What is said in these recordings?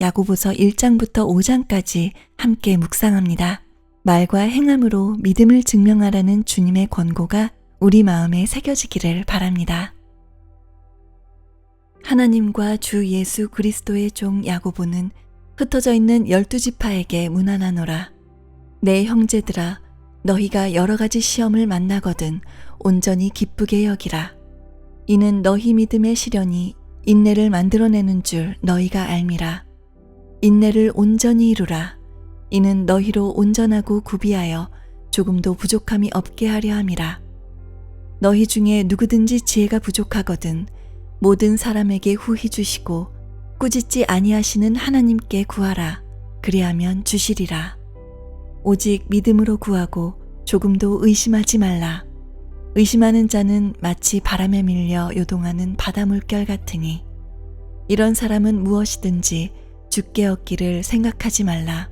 야고보서 1장부터 5장까지 함께 묵상합니다. 말과 행함으로 믿음을 증명하라는 주님의 권고가 우리 마음에 새겨지기를 바랍니다. 하나님과 주 예수 그리스도의 종 야고보는 흩어져 있는 12지파에게 문안하노라. 내 형제들아, 너희가 여러 가지 시험을 만나거든 온전히 기쁘게 여기라. 이는 너희 믿음의 시련이 인내를 만들어내는 줄 너희가 알미라. 인내를 온전히 이루라. 이는 너희로 온전하고 구비하여 조금도 부족함이 없게 하려 함이라. 너희 중에 누구든지 지혜가 부족하거든 모든 사람에게 후히 주시고 꾸짖지 아니하시는 하나님께 구하라. 그리하면 주시리라. 오직 믿음으로 구하고 조금도 의심하지 말라. 의심하는 자는 마치 바람에 밀려 요동하는 바다 물결 같으니 이런 사람은 무엇이든지 주께 얻기를 생각하지 말라.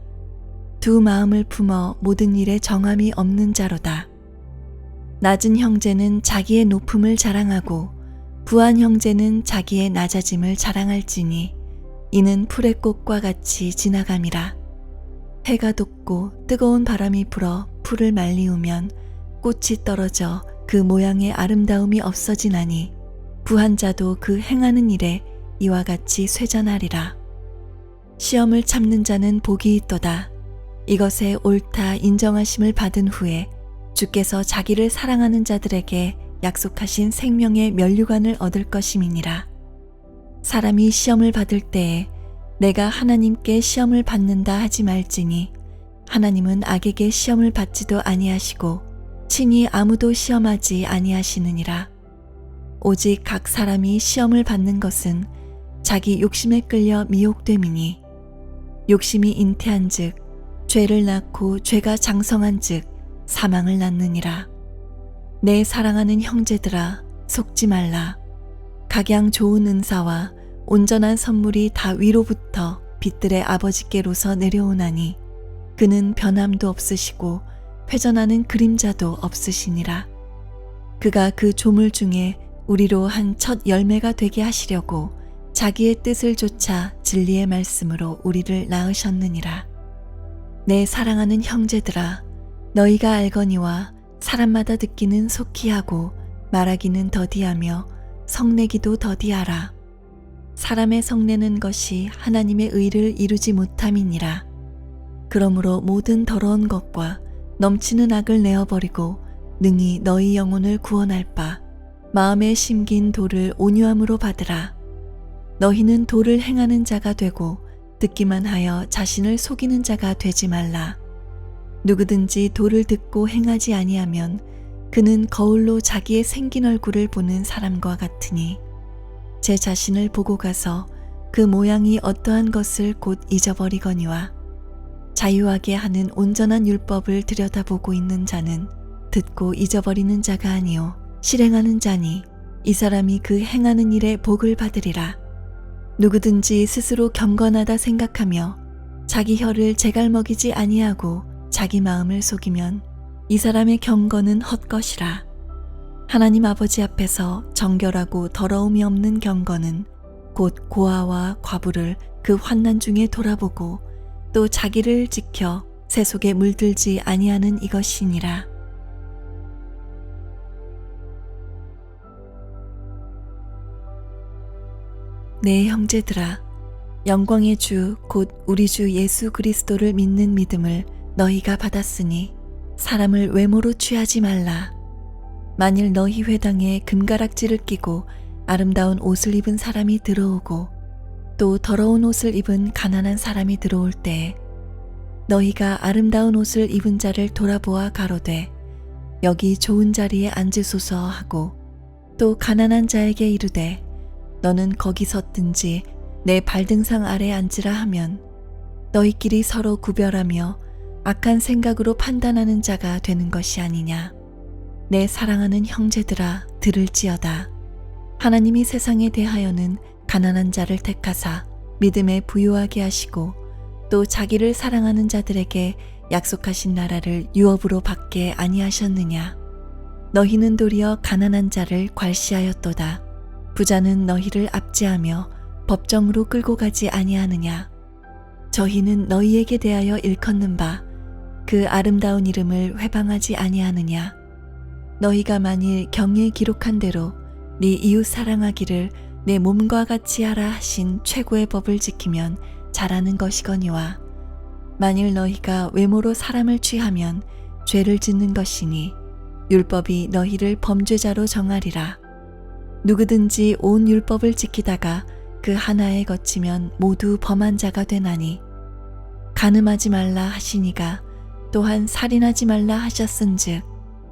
두 마음을 품어 모든 일에 정함이 없는 자로다. 낮은 형제는 자기의 높음을 자랑하고 부한 형제는 자기의 낮아짐을 자랑할지니 이는 풀의 꽃과 같이 지나감이라. 해가 돋고 뜨거운 바람이 불어 풀을 말리우면 꽃이 떨어져 그 모양의 아름다움이 없어지나니 부한 자도 그 행하는 일에 이와 같이 쇠잔하리라. 시험을 참는 자는 복이 있도다. 이것에 옳다 인정하심을 받은 후에 주께서 자기를 사랑하는 자들에게 약속하신 생명의 면류관을 얻을 것임이니라. 사람이 시험을 받을 때에 내가 하나님께 시험을 받는다 하지 말지니 하나님은 악에게 시험을 받지도 아니하시고 친히 아무도 시험하지 아니하시느니라. 오직 각 사람이 시험을 받는 것은 자기 욕심에 끌려 미혹됨이니 욕심이 잉태한 즉 죄를 낳고 죄가 장성한 즉 사망을 낳느니라. 내 사랑하는 형제들아, 속지 말라. 각양 좋은 은사와 온전한 선물이 다 위로부터 빛들의 아버지께로서 내려오나니 그는 변함도 없으시고 회전하는 그림자도 없으시니라. 그가 그 조물 중에 우리로 한 첫 열매가 되게 하시려고 자기의 뜻을 좇아 진리의 말씀으로 우리를 낳으셨느니라. 내 사랑하는 형제들아, 너희가 알거니와 사람마다 듣기는 속히 하고 말하기는 더디하며 성내기도 더디하라. 사람의 성내는 것이 하나님의 의를 이루지 못함이니라. 그러므로 모든 더러운 것과 넘치는 악을 내어버리고 능히 너희 영혼을 구원할 바 마음에 심긴 도를 온유함으로 받으라. 너희는 도를 행하는 자가 되고 듣기만 하여 자신을 속이는 자가 되지 말라. 누구든지 도를 듣고 행하지 아니하면 그는 거울로 자기의 생긴 얼굴을 보는 사람과 같으니 제 자신을 보고 가서 그 모양이 어떠한 것을 곧 잊어버리거니와 자유하게 하는 온전한 율법을 들여다보고 있는 자는 듣고 잊어버리는 자가 아니요 실행하는 자니 이 사람이 그 행하는 일에 복을 받으리라. 누구든지 스스로 경건하다 생각하며 자기 혀를 제갈먹이지 아니하고 자기 마음을 속이면 이 사람의 경건은 헛것이라. 하나님 아버지 앞에서 정결하고 더러움이 없는 경건은 곧 고아와 과부를 그 환난 중에 돌아보고 또 자기를 지켜 새 속에 물들지 아니하는 이것이니라. 내 형제들아, 영광의 주 곧 우리 주 예수 그리스도를 믿는 믿음을 너희가 받았으니 사람을 외모로 취하지 말라. 만일 너희 회당에 금가락지를 끼고 아름다운 옷을 입은 사람이 들어오고 또 더러운 옷을 입은 가난한 사람이 들어올 때에 너희가 아름다운 옷을 입은 자를 돌아보아 가로되 여기 좋은 자리에 앉으소서 하고 또 가난한 자에게 이르되 너는 거기 섰든지 내 발등상 아래 앉으라 하면 너희끼리 서로 구별하며 악한 생각으로 판단하는 자가 되는 것이 아니냐. 내 사랑하는 형제들아, 들을지어다. 하나님이 세상에 대하여는 가난한 자를 택하사 믿음에 부유하게 하시고 또 자기를 사랑하는 자들에게 약속하신 나라를 유업으로 받게 아니하셨느냐. 너희는 도리어 가난한 자를 괄시하였도다. 부자는 너희를 압제하며 법정으로 끌고 가지 아니하느냐. 저희는 너희에게 대하여 일컫는 바 그 아름다운 이름을 회방하지 아니하느냐. 너희가 만일 경에 기록한 대로 네 이웃 사랑하기를 내 몸과 같이 하라 하신 최고의 법을 지키면 잘하는 것이거니와 만일 너희가 외모로 사람을 취하면 죄를 짓는 것이니 율법이 너희를 범죄자로 정하리라. 누구든지 온 율법을 지키다가 그 하나에 거치면 모두 범한 자가 되나니 간음하지 말라 하시니가 또한 살인하지 말라 하셨은즉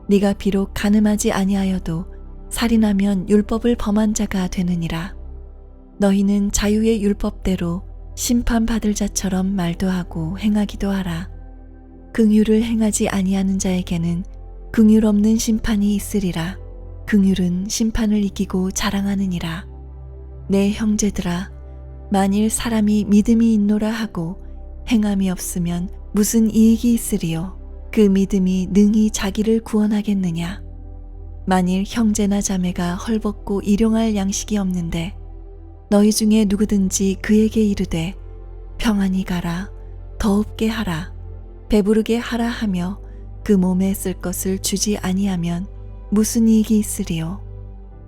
네가 비록 간음하지 아니하여도 살인하면 율법을 범한 자가 되느니라. 너희는 자유의 율법대로 심판받을 자처럼 말도 하고 행하기도 하라. 긍휼을 행하지 아니하는 자에게는 긍휼 없는 심판이 있으리라. 긍휼은 심판을 이기고 자랑하느니라. 내 형제들아, 만일 사람이 믿음이 있노라 하고 행함이 없으면 무슨 이익이 있으리요? 그 믿음이 능히 자기를 구원하겠느냐? 만일 형제나 자매가 헐벗고 일용할 양식이 없는데 너희 중에 누구든지 그에게 이르되 평안히 가라, 더웁게 하라, 배부르게 하라 하며 그 몸에 쓸 것을 주지 아니하면 무슨 이익이 있으리요?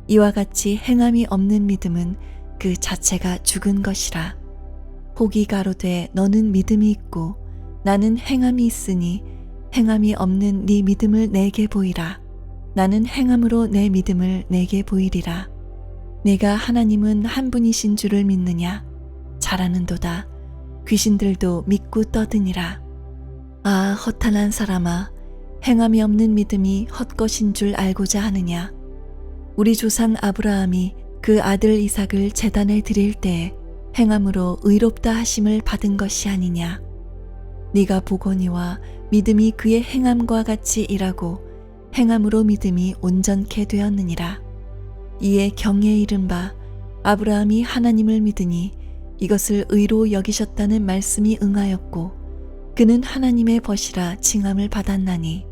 이와 같이 행함이 없는 믿음은 그 자체가 죽은 것이라. 혹이 가로되 너는 믿음이 있고 나는 행함이 있으니 행함이 없는 네 믿음을 내게 보이라. 나는 행함으로 내 믿음을 내게 보이리라. 내가 하나님은 한 분이신 줄을 믿느냐? 잘하는도다. 귀신들도 믿고 떠드니라. 아, 허탄한 사람아, 행함이 없는 믿음이 헛것인 줄 알고자 하느냐? 우리 조상 아브라함이 그 아들 이삭을 제단에 드릴 때에 행함으로 의롭다 하심을 받은 것이 아니냐? 네가 보거니와 믿음이 그의 행함과 같이 일하고 행함으로 믿음이 온전케 되었느니라. 이에 경에 이른 바 아브라함이 하나님을 믿으니 이것을 의로 여기셨다는 말씀이 응하였고 그는 하나님의 벗이라 칭함을 받았나니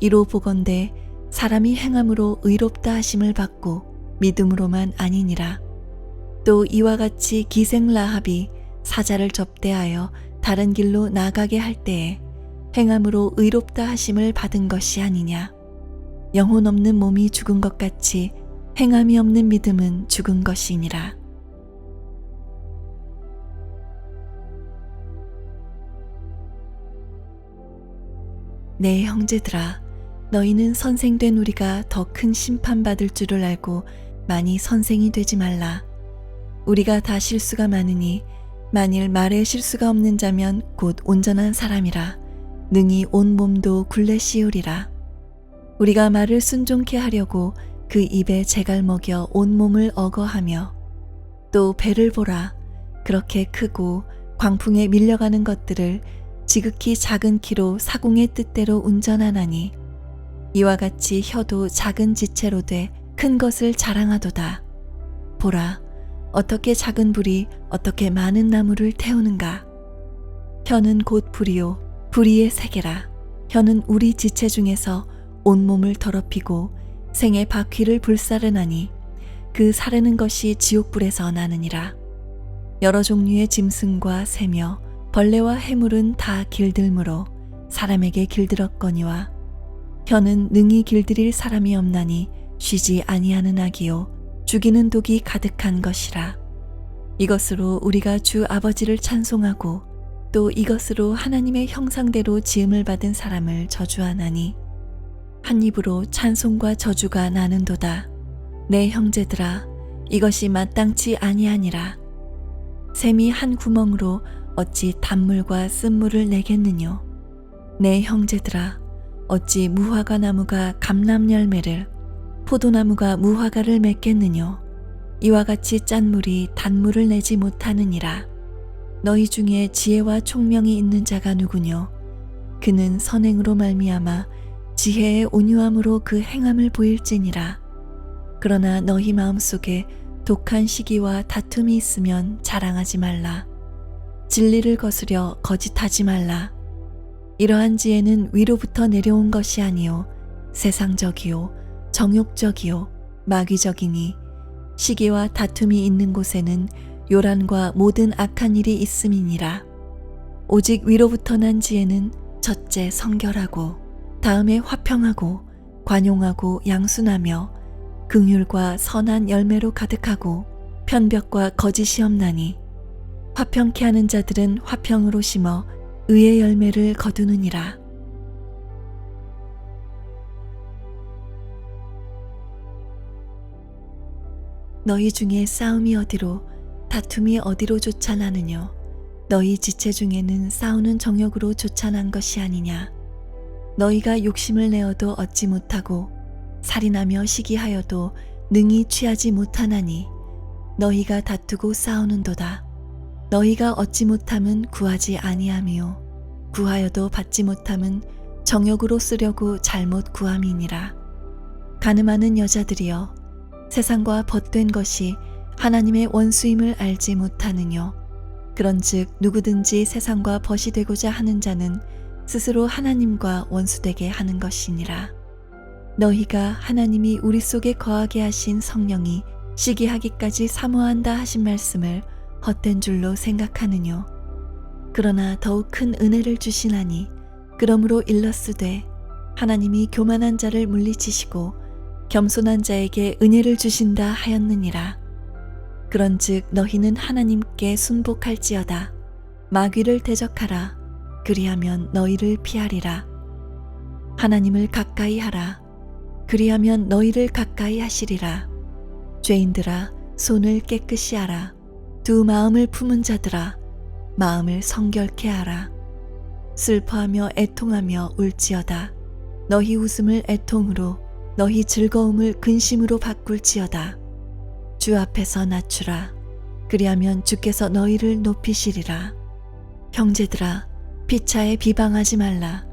이로 보건대 사람이 행함으로 의롭다 하심을 받고 믿음으로만 아니니라. 또 이와 같이 기생 라합이 사자를 접대하여 다른 길로 나가게 할 때에 행함으로 의롭다 하심을 받은 것이 아니냐. 영혼 없는 몸이 죽은 것 같이 행함이 없는 믿음은 죽은 것이니라. 내 형제들아, 너희는 선생된 우리가 더 큰 심판받을 줄을 알고 많이 선생이 되지 말라. 우리가 다 실수가 많으니 만일 말에 실수가 없는 자면 곧 온전한 사람이라 능히 온 몸도 굴레 씌우리라. 우리가 말을 순종케 하려고 그 입에 재갈 먹여 온 몸을 어거하며 또 배를 보라. 그렇게 크고 광풍에 밀려가는 것들을 지극히 작은 키로 사공의 뜻대로 운전하나니 이와 같이 혀도 작은 지체로 돼 큰 것을 자랑하도다. 보라, 어떻게 작은 불이 어떻게 많은 나무를 태우는가. 혀는 곧 불이요 불의의 세계라. 혀는 우리 지체 중에서 온몸을 더럽히고 생의 바퀴를 불사르나니 그 사르는 것이 지옥불에서 나느니라. 여러 종류의 짐승과 새며 벌레와 해물은 다 길들므로 사람에게 길들었거니와 혀는 능히 길들일 사람이 없나니 쉬지 아니하는 악이요 죽이는 독이 가득한 것이라. 이것으로 우리가 주 아버지를 찬송하고 또 이것으로 하나님의 형상대로 지음을 받은 사람을 저주하나니 한 입으로 찬송과 저주가 나는도다. 내 형제들아, 이것이 마땅치 아니하니라. 샘이 한 구멍으로 어찌 단물과 쓴물을 내겠느뇨. 내 형제들아, 어찌 무화과 나무가 감람 열매를 포도나무가 무화과를 맺겠느뇨. 이와 같이 짠 물이 단물을 내지 못하느니라. 너희 중에 지혜와 총명이 있는 자가 누구뇨. 그는 선행으로 말미암아 지혜의 온유함으로 그 행함을 보일지니라. 그러나 너희 마음속에 독한 시기와 다툼이 있으면 자랑하지 말라. 진리를 거스려 거짓하지 말라. 이러한 지혜는 위로부터 내려온 것이 아니요 세상적이요 정욕적이요 마귀적이니 시기와 다툼이 있는 곳에는 요란과 모든 악한 일이 있음이니라. 오직 위로부터 난 지혜는 첫째 성결하고 다음에 화평하고 관용하고 양순하며 긍휼과 선한 열매로 가득하고 편벽과 거짓이 없나니 화평케 하는 자들은 화평으로 심어 의의 열매를 거두느니라. 너희 중에 싸움이 어디로 다툼이 어디로 쫓아나느뇨. 너희 지체 중에는 싸우는 정욕으로 쫓아난 것이 아니냐. 너희가 욕심을 내어도 얻지 못하고 살인하며 시기하여도 능히 취하지 못하나니 너희가 다투고 싸우는도다. 너희가 얻지 못함은 구하지 아니하며 구하여도 받지 못함은 정욕으로 쓰려고 잘못 구함이니라. 가늠하는 여자들이여, 세상과 벗된 것이 하나님의 원수임을 알지 못하느뇨. 그런즉 누구든지 세상과 벗이 되고자 하는 자는 스스로 하나님과 원수되게 하는 것이니라. 너희가 하나님이 우리 속에 거하게 하신 성령이 시기하기까지 사모한다 하신 말씀을 헛된 줄로 생각하느뇨. 그러나 더욱 큰 은혜를 주시나니 그러므로 일렀으되 하나님이 교만한 자를 물리치시고 겸손한 자에게 은혜를 주신다 하였느니라. 그런즉 너희는 하나님께 순복할지어다. 마귀를 대적하라. 그리하면 너희를 피하리라. 하나님을 가까이 하라. 그리하면 너희를 가까이 하시리라. 죄인들아, 손을 깨끗이 하라. 두 마음을 품은 자들아, 마음을 성결케 하라. 슬퍼하며 애통하며 울지어다. 너희 웃음을 애통으로, 너희 즐거움을 근심으로 바꿀지어다. 주 앞에서 낮추라. 그리하면 주께서 너희를 높이시리라. 형제들아, 피차에 비방하지 말라.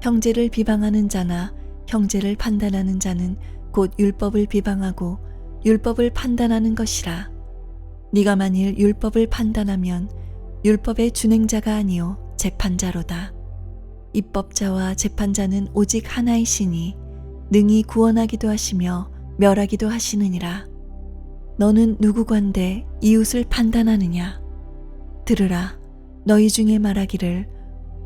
형제를 비방하는 자나 형제를 판단하는 자는 곧 율법을 비방하고 율법을 판단하는 것이라. 네가 만일 율법을 판단하면 율법의 준행자가 아니요 재판자로다. 입법자와 재판자는 오직 하나이시니 능히 구원하기도 하시며 멸하기도 하시느니라. 너는 누구관대 이웃을 판단하느냐? 들으라. 너희 중에 말하기를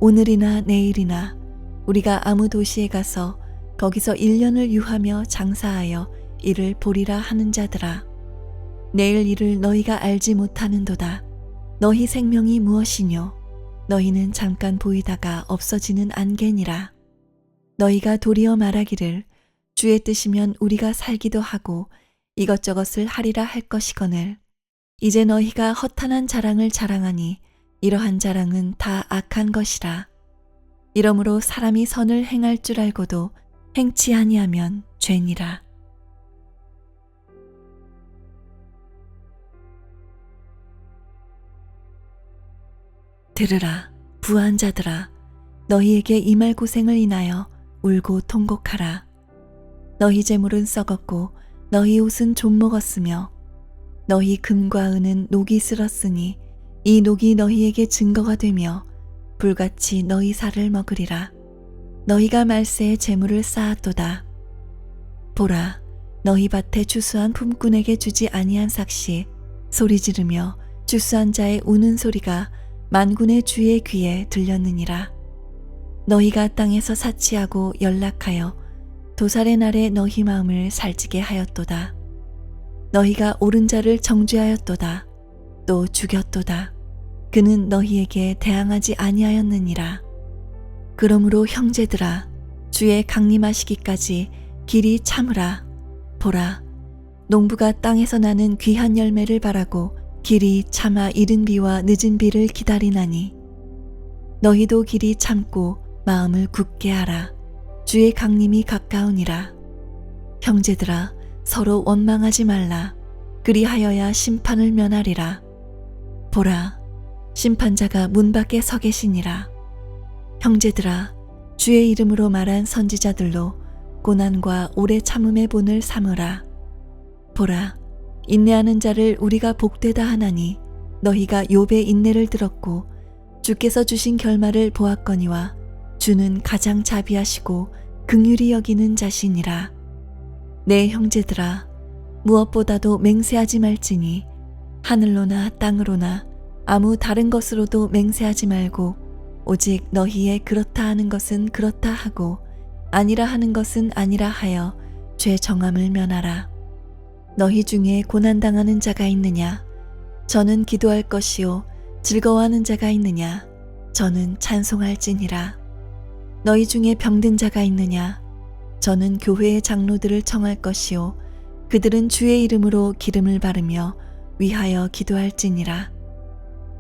오늘이나 내일이나 우리가 아무 도시에 가서 거기서 1년을 유하며 장사하여 이를 보리라 하는 자들아. 내일 일을 너희가 알지 못하는도다. 너희 생명이 무엇이뇨? 너희는 잠깐 보이다가 없어지는 안개니라. 너희가 도리어 말하기를 주의 뜻이면 우리가 살기도 하고 이것저것을 하리라 할 것이거늘 이제 너희가 허탄한 자랑을 자랑하니 이러한 자랑은 다 악한 것이라. 이러므로 사람이 선을 행할 줄 알고도 행치 아니하면 죄니라. 들으라. 부한 자들아, 너희에게 이 말 고생을 인하여 울고 통곡하라. 너희 재물은 썩었고 너희 옷은 좀 먹었으며 너희 금과 은은 녹이 쓸었으니 이 녹이 너희에게 증거가 되며 불같이 너희 살을 먹으리라. 너희가 말세에 재물을 쌓았도다. 보라, 너희 밭에 추수한 품꾼에게 주지 아니한 삭시 소리 지르며 추수한 자의 우는 소리가 만군의 주의 귀에 들렸느니라. 너희가 땅에서 사치하고 연락하여 도살의 날에 너희 마음을 살찌게 하였도다. 너희가 옳은 자를 정죄하였도다. 또 죽였도다. 그는 너희에게 대항하지 아니하였느니라. 그러므로 형제들아, 주의 강림하시기까지 길이 참으라. 보라, 농부가 땅에서 나는 귀한 열매를 바라고 길이 참아 이른 비와 늦은 비를 기다리나니 너희도 길이 참고 마음을 굳게 하라. 주의 강림이 가까우니라. 형제들아, 서로 원망하지 말라. 그리하여야 심판을 면하리라. 보라, 심판자가 문 밖에 서 계시니라. 형제들아, 주의 이름으로 말한 선지자들로 고난과 오래 참음의 본을 삼으라. 보라, 인내하는 자를 우리가 복되다 하나니 너희가 욥의 인내를 들었고 주께서 주신 결말을 보았거니와 주는 가장 자비하시고 긍휼히 여기는 자시니라. 내 형제들아, 무엇보다도 맹세하지 말지니 하늘로나 땅으로나 아무 다른 것으로도 맹세하지 말고 오직 너희의 그렇다 하는 것은 그렇다 하고 아니라 하는 것은 아니라 하여 죄 정함을 면하라. 너희 중에 고난당하는 자가 있느냐? 저는 기도할 것이요. 즐거워하는 자가 있느냐? 저는 찬송할지니라. 너희 중에 병든 자가 있느냐? 저는 교회의 장로들을 청할 것이요. 그들은 주의 이름으로 기름을 바르며 위하여 기도할지니라.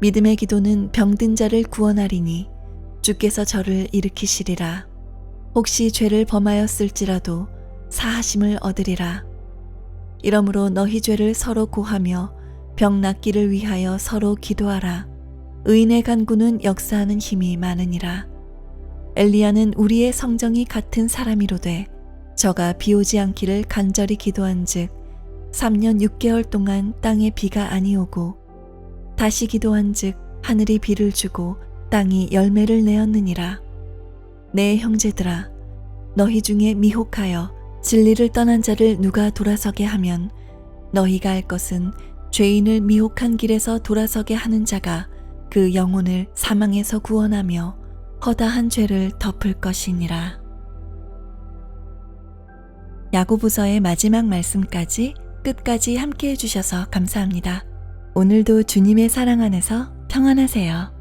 믿음의 기도는 병든 자를 구원하리니 주께서 저를 일으키시리라. 혹시 죄를 범하였을지라도 사하심을 얻으리라. 이러므로 너희 죄를 서로 고하며 병 낫기를 위하여 서로 기도하라. 의인의 간구는 역사하는 힘이 많으니라. 엘리야는 우리의 성정이 같은 사람이로되 저가 비 오지 않기를 간절히 기도한즉 3년 6개월 동안 땅에 비가 아니오고 다시 기도한즉 하늘이 비를 주고 땅이 열매를 내었느니라. 내 형제들아, 너희 중에 미혹하여 진리를 떠난 자를 누가 돌아서게 하면 너희가 할 것은 죄인을 미혹한 길에서 돌아서게 하는 자가 그 영혼을 사망에서 구원하며 허다한 죄를 덮을 것이니라. 야고보서의 마지막 말씀까지 끝까지 함께 해주셔서 감사합니다. 오늘도 주님의 사랑 안에서 평안하세요.